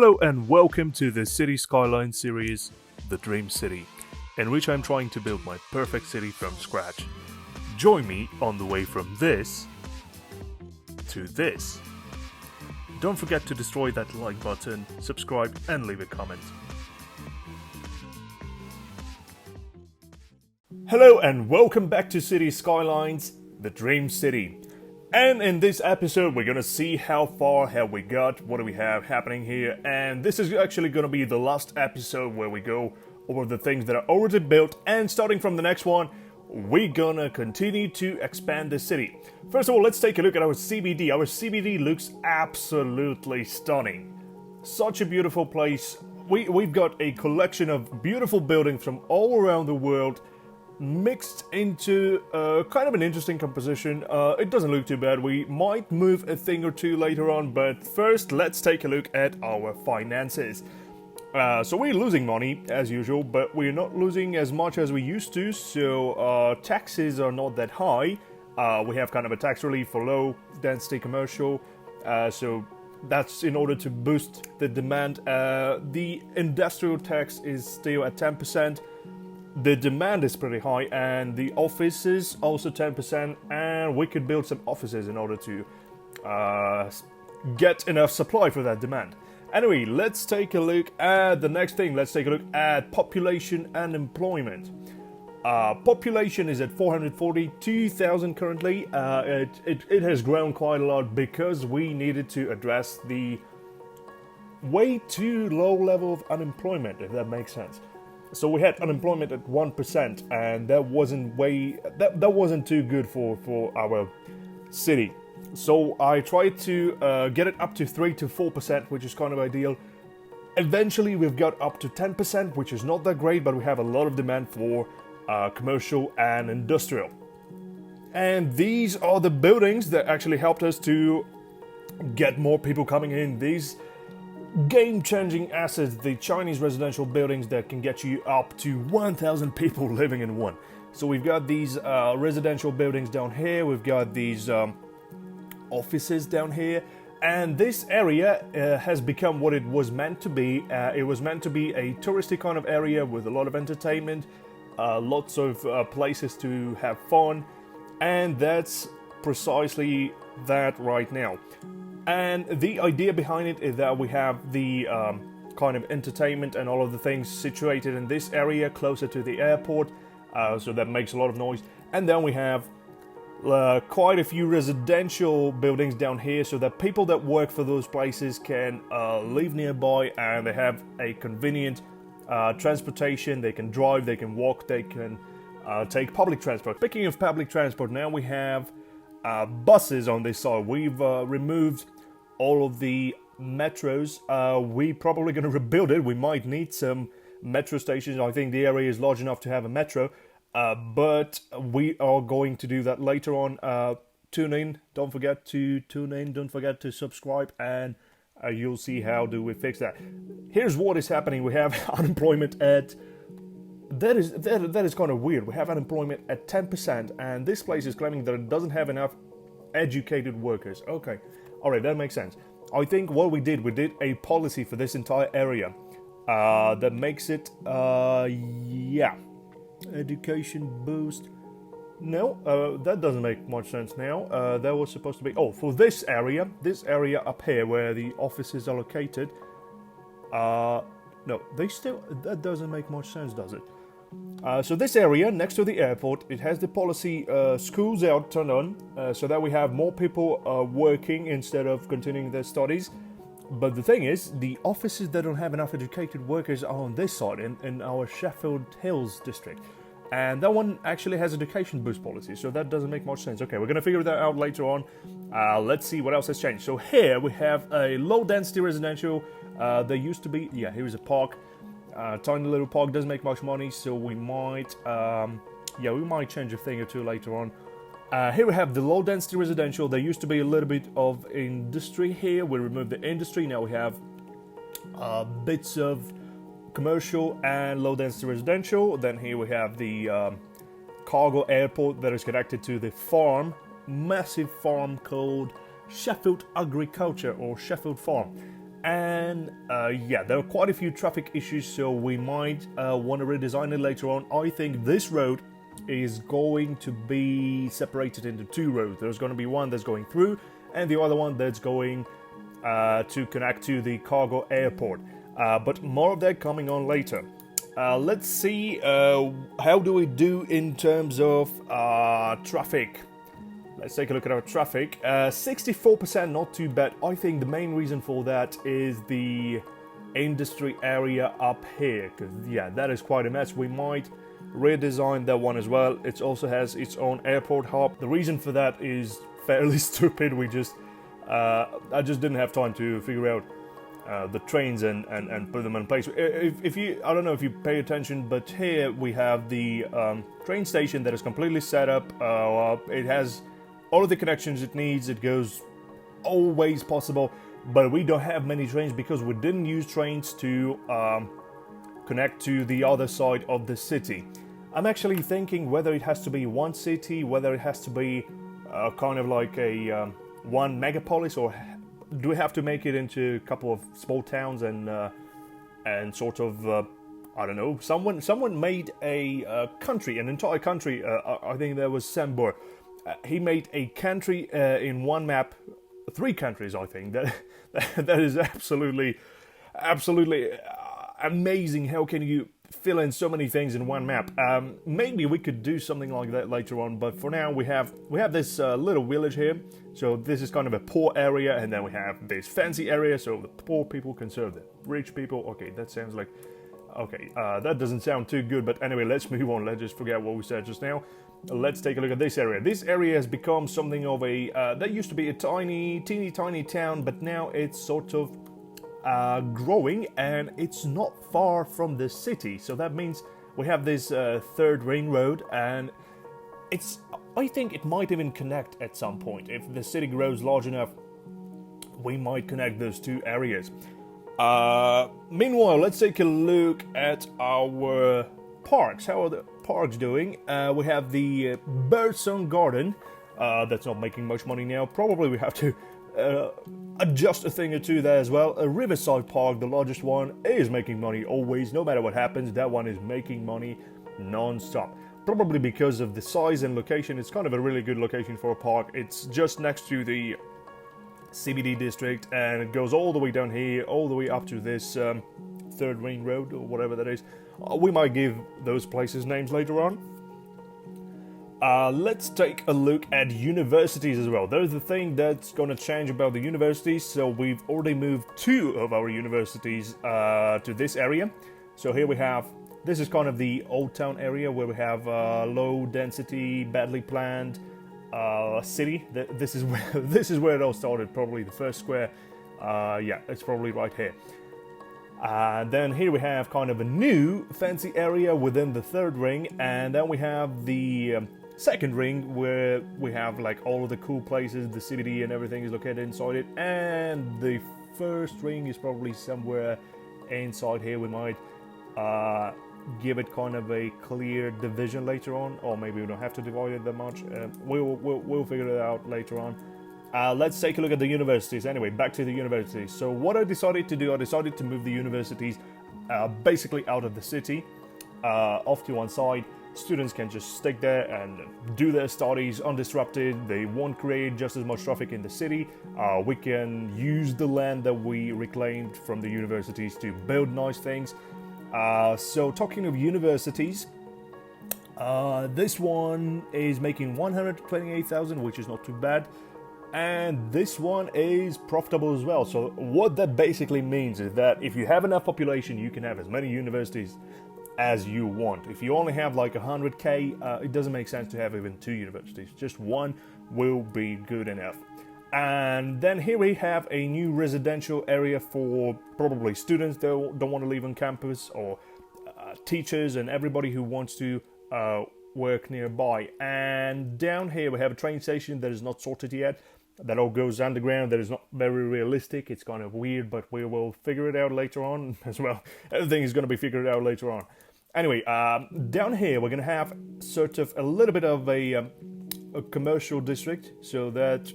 Hello and welcome to the City Skylines series, The Dream City, in which I'm trying to build my perfect city from scratch. Join me on the way from this to this. Don't forget to destroy that like button, subscribe and leave a comment. Hello and welcome back to City Skylines, The Dream City. And in this episode, we're gonna see how far have we got, what do we have happening here, and this is actually gonna be the last episode where we go over the things that are already built, and starting from the next one, we're gonna continue to expand the city. First of all, let's take a look at our CBD. Our CBD looks absolutely stunning. Such a beautiful place. We've got a collection of beautiful buildings from all around the world, mixed into kind of an interesting composition. It doesn't look too bad. We might move a thing or two later on, but first let's take a look at our finances. So we're losing money as usual, but we're not losing as much as we used to, so taxes are not that high. We have kind of a tax relief for low density commercial, so that's in order to boost the demand. The industrial tax is still at 10%. The demand is pretty high, and the offices also 10%, and we could build some offices in order to get enough supply for that demand. Anyway, let's take a look at the next thing. Let's take a look at population and employment. Population is at 442,000 currently. It has grown quite a lot because we needed to address the way too low level of unemployment, if that makes sense. So we had unemployment at 1%, and that wasn't too good for our city. So I tried to get it up to 3 to 4%, which is kind of ideal. Eventually we've got up to 10%, which is not that great, but we have a lot of demand for commercial and industrial. And these are the buildings that actually helped us to get more people coming in. These game-changing assets, the Chinese residential buildings that can get you up to 1,000 people living in one. So we've got these residential buildings down here, we've got these offices down here, and this area has become what it was meant to be. It was meant to be a touristy kind of area with a lot of entertainment, lots of places to have fun, and that's precisely that right now. And the idea behind it is that we have the kind of entertainment and all of the things situated in this area closer to the airport, so that makes a lot of noise. And then we have quite a few residential buildings down here, so that people that work for those places can live nearby, and they have a convenient transportation. They can drive, they can walk, they can take public transport. Speaking of public transport, now we have buses on this side. We've removed all of the metros. We're probably going to rebuild it. We might need some metro stations. I think the area is large enough to have a metro, but we are going to do that later on. Tune in. Don't forget to tune in. Don't forget to subscribe, and you'll see how do we fix that. Here's what is happening. We have unemployment at... That is kind of weird. We have unemployment at 10%, and this place is claiming that it doesn't have enough educated workers. Okay, alright, that makes sense. I think what we did a policy for this entire area that makes it, education boost. No, that doesn't make much sense now. That was supposed to be, for this area up here where the offices are located. No, that doesn't make much sense, does it? So this area next to the airport, it has the policy schools out turned on, so that we have more people working instead of continuing their studies. But the thing is, the offices that don't have enough educated workers are on this side, in our Sheffield Hills district. And that one actually has education boost policy, so that doesn't make much sense. Okay, we're going to figure that out later on. Let's see what else has changed. So here we have a low density residential. There used to be, here's a park. Tiny little park, doesn't make much money, so we might change a thing or two later on. Here we have the low density residential. There used to be a little bit of industry here. We removed the industry. Now we have bits of commercial and low density residential. Then here we have the cargo airport that is connected to the farm, massive farm called Sheffield Agriculture or Sheffield Farm. And yeah, there are quite a few traffic issues, so we might want to redesign it later on. I think this road is going to be separated into two roads. There's going to be one that's going through, and the other one that's going to connect to the cargo airport. But more of that coming on later. Let's see how do we do in terms of traffic. Let's take a look at our traffic. 64%, not too bad. I think the main reason for that is the industry area up here. Because, yeah, that is quite a mess. We might redesign that one as well. It also has its own airport hub. The reason for that is fairly stupid. I just didn't have time to figure out the trains and put them in place. If you, I don't know if you pay attention, but here we have the train station that is completely set up. It has all of the connections it needs. It goes always possible, but we don't have many trains because we didn't use trains to connect to the other side of the city. I'm actually thinking whether it has to be one city, whether it has to be kind of like a one megapolis, or do we have to make it into a couple of small towns and sort of I don't know. Someone made a country, an entire country. I think there was Sambor. He made a country in one map, 3 countries. I think that is absolutely amazing. How can you fill in so many things in one map? Maybe we could do something like that later on, but for now we have this little village here. So this is kind of a poor area, and then we have this fancy area, so the poor people can serve the rich people. Okay, that sounds like... Okay, that doesn't sound too good, but anyway, let's move on. Let's just forget what we said just now. Let's take a look at this area. This area has become something of a... that used to be a teeny tiny town, but now it's sort of growing, and it's not far from the city. So that means we have this third ring road, and it's... I think it might even connect at some point. If the city grows large enough, we might connect those two areas. Meanwhile, let's take a look at our parks. How are the parks doing? We have the Birdsong Garden. That's not making much money now. Probably we have to adjust a thing or two there as well. A Riverside Park, the largest one, is making money always. No matter what happens, that one is making money non-stop. Probably because of the size and location. It's kind of a really good location for a park. It's just next to the CBD district, and it goes all the way down here, all the way up to this third ring road, or whatever that is. We might give those places names later on. Let's take a look at universities as well. There's the thing that's going to change about the universities. So we've already moved 2 of our universities to this area. So here we have... This is kind of the old town area where we have low density, badly planned city. This is where it all started. Probably the first square. Yeah, it's probably right here. Then here we have kind of a new fancy area within the third ring, and then we have the second ring where we have like all of the cool places, the CBD and everything is located inside it. And the first ring is probably somewhere inside here. We might give it kind of a clear division later on, or maybe we don't have to divide it that much. We'll figure it out later on. Let's take a look at the universities. Anyway, back to the universities. So what I decided to do, I decided to move the universities basically out of the city, off to one side. Students can just stick there and do their studies undisrupted. They won't create just as much traffic in the city. We can use the land that we reclaimed from the universities to build nice things. So talking of universities, this one is making 128,000, which is not too bad. And this one is profitable as well. So what that basically means is that if you have enough population, you can have as many universities as you want. If you only have like 100k, it doesn't make sense to have even 2 universities. Just one will be good enough. And then here we have a new residential area for probably students that don't want to leave on campus, or teachers and everybody who wants to work nearby. And down here we have a train station that is not sorted yet. That all goes underground. That is not very realistic. It's kind of weird, but we will figure it out later on as well. Everything is going to be figured out later on. Anyway, down here we're going to have sort of a little bit of a commercial district, so that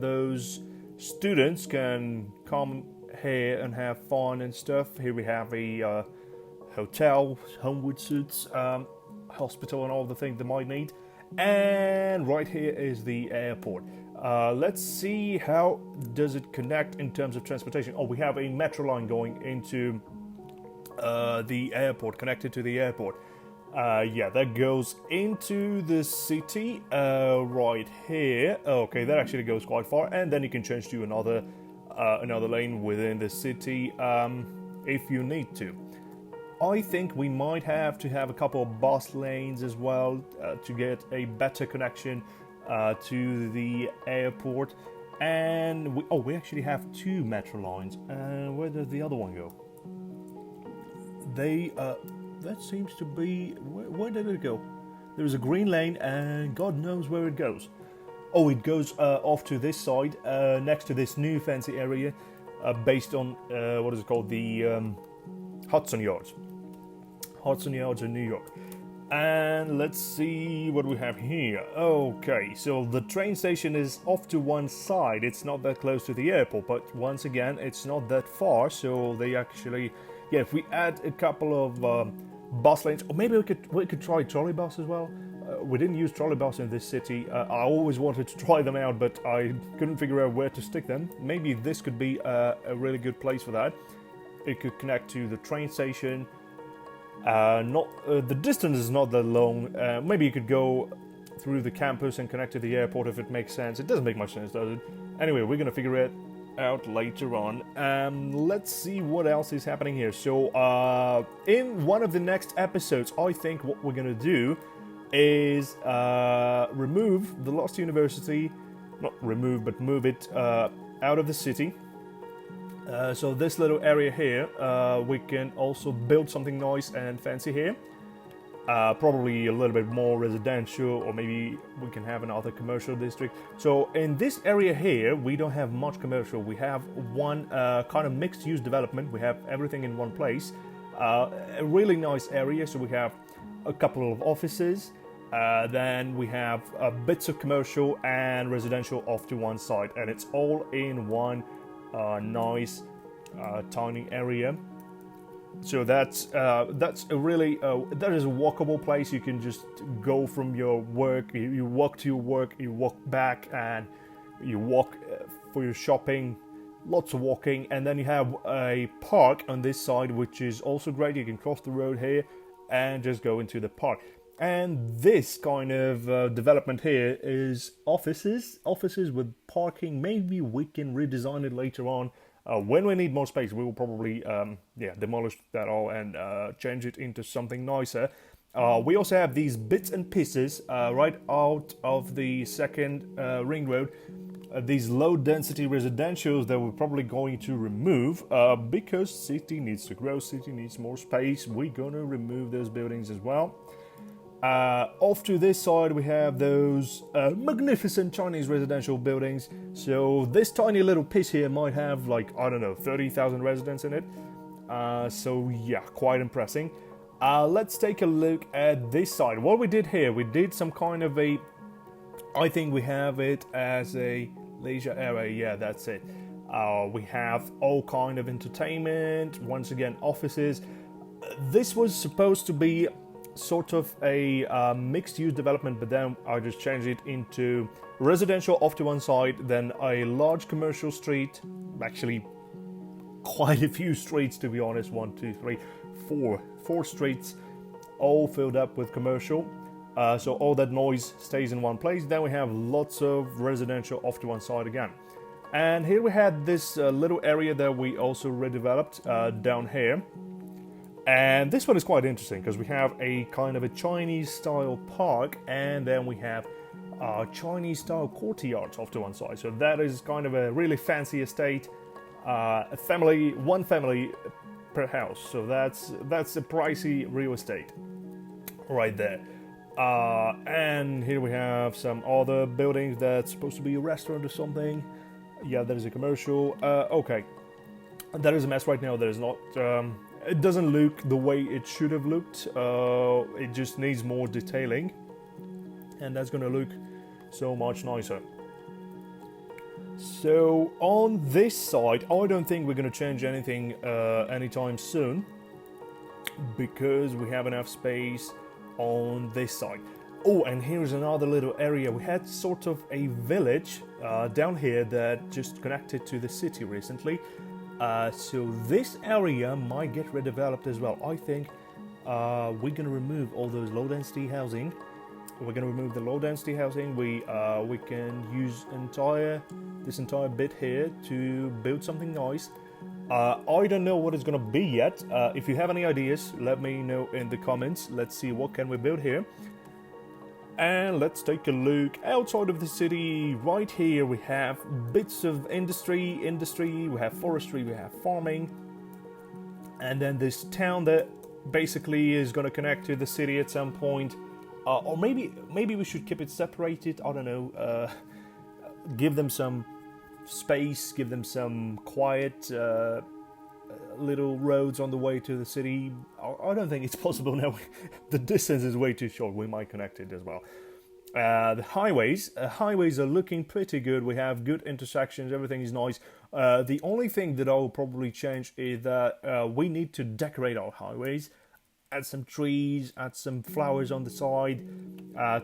those students can come here and have fun and stuff. Here we have a hotel, Homewood Suits, hospital, and all the things they might need. And right here is the airport. Let's see how does it connect in terms of transportation. Oh, we have a metro line going into the airport, connected to the airport. Yeah, that goes into the city right here. Okay, that actually goes quite far, and then you can change to another lane within the city if you need to. I think we might have to have a couple of bus lanes as well to get a better connection to the airport. And we actually have 2 metro lines. Where does the other one go? That seems to be... Where did it go? There's a green lane, and God knows where it goes. Oh, it goes off to this side, next to this new fancy area, based on, what is it called? The Hudson Yards. Hudson Yards in New York. And let's see what we have here. Okay, so the train station is off to one side. It's not that close to the airport, but once again, it's not that far, so they actually... Yeah, if we add a couple of bus lanes, or maybe we could try trolley bus as well. We didn't use trolley bus in this city. I always wanted to try them out, but I couldn't figure out where to stick them. Maybe this could be a really good place for that. It could connect to the train station. The distance is not that long. Maybe you could go through the campus and connect to the airport if it makes sense. It doesn't make much sense, does it? Anyway, we're gonna figure it out later on. Let's see what else is happening here. So in one of the next episodes, I think what we're gonna do is remove the Lost University, not remove, but move it out of the city. So this little area here, we can also build something nice and fancy here. Probably a little bit more residential, or maybe we can have another commercial district. So in this area here, we don't have much commercial. We have one kind of mixed-use development. We have everything in one place. A really nice area. So we have a couple of offices. Then we have bits of commercial and residential off to one side, and it's all in one nice tiny area. So that's a really that is a walkable place. You can just go from your work. You walk to your work. You walk back, and you walk for your shopping. Lots of walking, and then you have a park on this side, which is also great. You can cross the road here and just go into the park. And this kind of development here is offices with parking. Maybe we can redesign it later on. When we need more space, we will probably demolish that all and change it into something nicer. We also have these bits and pieces right out of the second ring road. These low-density residentials that we're probably going to remove because city needs to grow, city needs more space. We're going to remove those buildings as well. Off to this side we have those magnificent Chinese residential buildings. So this tiny little piece here might have, like, I don't know, 30,000 residents in it. So yeah, quite impressive. Let's take a look at this side. What we did here, we did some kind of a... I think we have it as a leisure area. Yeah, that's it. We have all kind of entertainment. Once again, offices. This was supposed to be sort of a mixed-use development, but then I just changed it into residential off to one side, then a large commercial street, actually quite a few streets to be honest, 1, 2, 3, 4 streets, all filled up with commercial, so all that noise stays in one place. Then we have lots of residential off to one side again. And here we had this little area that we also redeveloped down here. And this one is quite interesting because we have a kind of a Chinese style park, and then we have Chinese style courtyards off to one side. So that is kind of a really fancy estate, one family per house. So that's a pricey real estate right there. And here we have some other buildings that's supposed to be a restaurant or something. Yeah, that is a commercial. Okay, that is a mess right now. That is not. It doesn't look the way it should have looked. It just needs more detailing, and that's gonna look so much nicer. So on this side, I don't think we're going to change anything anytime soon, because we have enough space on this side. Oh, and here's another little area. We had sort of a village down here that just connected to the city recently. So this area might get redeveloped as well. I think we're going to remove all those low-density housing. We're going to remove the low-density housing. We can use this entire bit here to build something nice. I don't know what it's going to be yet. If you have any ideas, let me know in the comments. Let's see what can we build here. And let's take a look outside of the city. Right here we have bits of industry, we have forestry, we have farming. And then this town that basically is going to connect to the city at some point. Or maybe we should keep it separated, I don't know. Give them some space, give them some quiet little roads on the way to the city. I don't think it's possible now. The distance is way too short. We might connect it as well. The highways are looking pretty good. We have good intersections. Everything is nice. The only thing that I'll probably change is that we need to decorate our highways. Add some trees, add some flowers on the side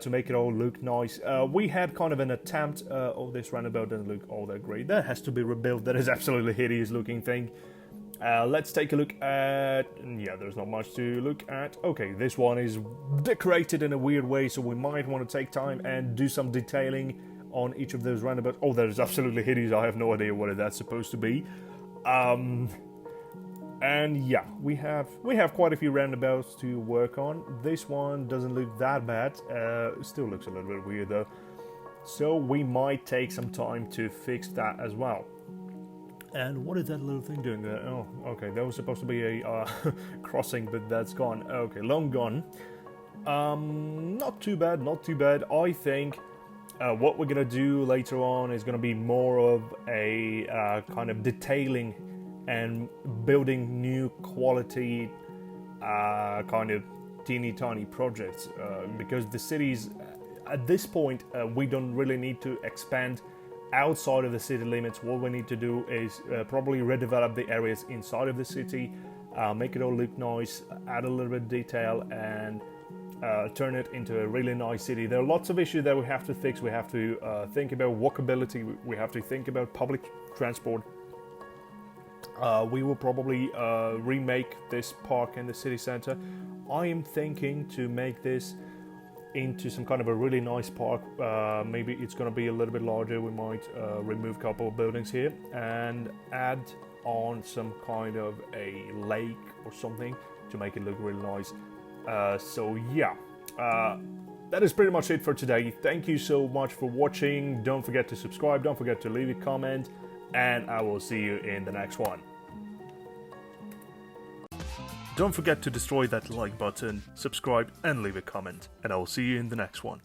to make it all look nice. We had kind of an attempt. Oh, this roundabout doesn't look all that great. That has to be rebuilt. That is absolutely hideous looking thing. Let's take a look at... Yeah, there's not much to look at. Okay, this one is decorated in a weird way, so we might want to take time and do some detailing on each of those roundabouts. Oh, that is absolutely hideous. I have no idea what that's supposed to be. And yeah, we have quite a few roundabouts to work on. This one doesn't look that bad. Still looks a little bit weird though. So we might take some time to fix that as well. And what is that little thing doing there? Oh, okay, that was supposed to be a crossing, but that's gone. Okay, long gone. Not too bad, not too bad. I think what we're gonna do later on is gonna be more of a kind of detailing and building new quality kind of teeny tiny projects, because the cities at this point we don't really need to expand outside of the city limits. What we need to do is probably redevelop the areas inside of the city, make it all look nice, add a little bit of detail, and turn it into a really nice city. There are lots of issues that we have to fix. We have to think about walkability, we have to think about public transport. We will probably remake this park in the city center. I am thinking to make this into some kind of a really nice park. Maybe it's going to be a little bit larger. We might remove a couple of buildings here and add on some kind of a lake or something to make it look really nice. So yeah, that is pretty much it for today. Thank you so much for watching. Don't forget to subscribe, don't forget to leave a comment, and I will see you in the next one. Don't forget to destroy that like button, subscribe and leave a comment, and I will see you in the next one.